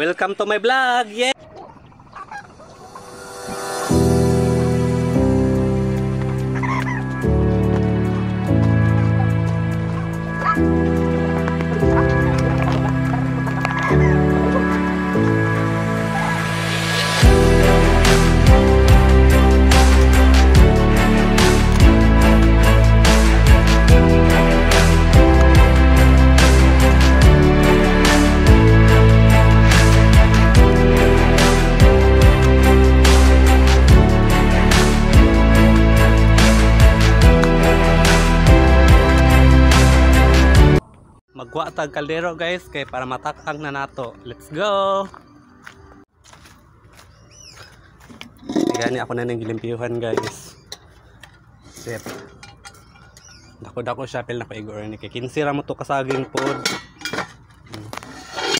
Welcome to my vlog. Yeah. Magwa tag kaldero guys kay para matakang na nato. Let's go. Gani ako na nang gilimpiyuhan guys. Sip. Dako siya pel na paigor ni kay 15 ra mo to kasaging pod.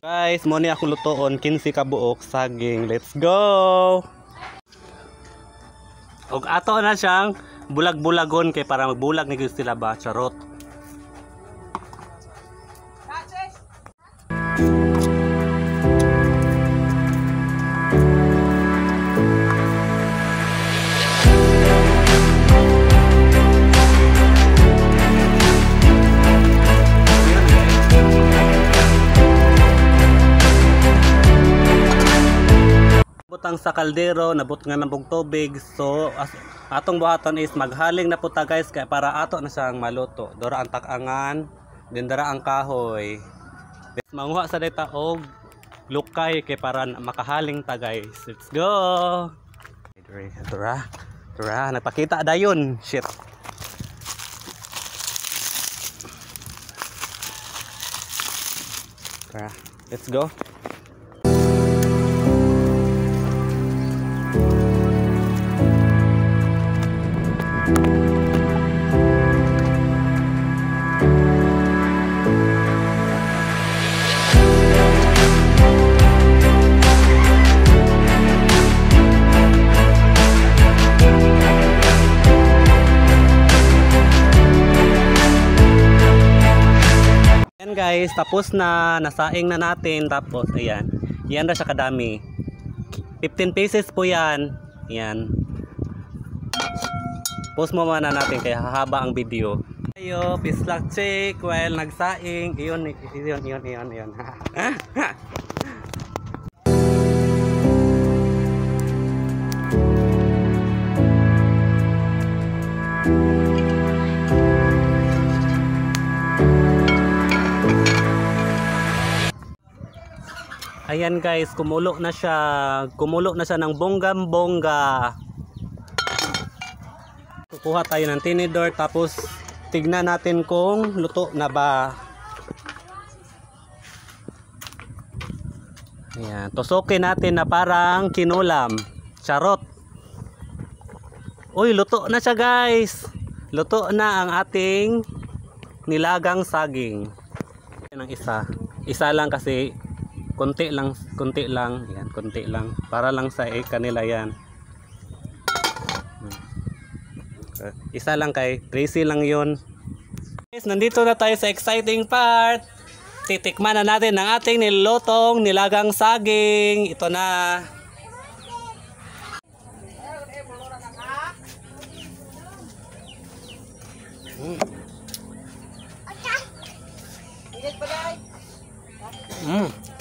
Guys, mo ni ako lutoon 15 ka buok saging. Let's go. Og ato na siyang bulag-bulagon kay para magbulag ni gyud sila ba charot. Butang sa kaldero, nabut nga ng tubig. So atong buhaton is maghaling na puta guys kaya para ato na siyang maluto. Dora ang takangan, din dara ang kahoy. Manguha sa data og lukay kay para makahaling ta guys. Let's go. Dora, nagpakita dayon. Shit. Dora, let's go. Guys, tapos na, nasaing na natin. Tapos ayan, yan na siya kadami, 15 pieces po yan. Yan, post mo muna natin kaya hahaba ang video. Ayo, pislak check while nagsaing. Iyon. Ayan guys, kumulo na siya ng bonggam-bongga. Kukuha tayo ng tinidor tapos tignan natin kung luto na ba. Ayan, tusukin natin na parang kinulam. Charot. Uy, luto na siya guys. Luto na ang ating nilagang saging. Ayan ang isa lang kasi konti lang, yan, konti lang para lang sa kanila yan. Isa lang kay Tracy lang yun. Guys, nandito na tayo sa exciting part. Titikman na natin ang ating nilutong nilagang saging. Ito na.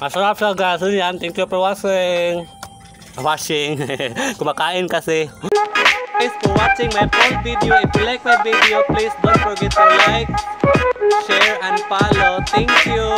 Masarap siya guys. Yan. Thank you for watching. Kumakain kasi. Thanks for watching my full video. If you like my video, please don't forget to like, share, and follow. Thank you.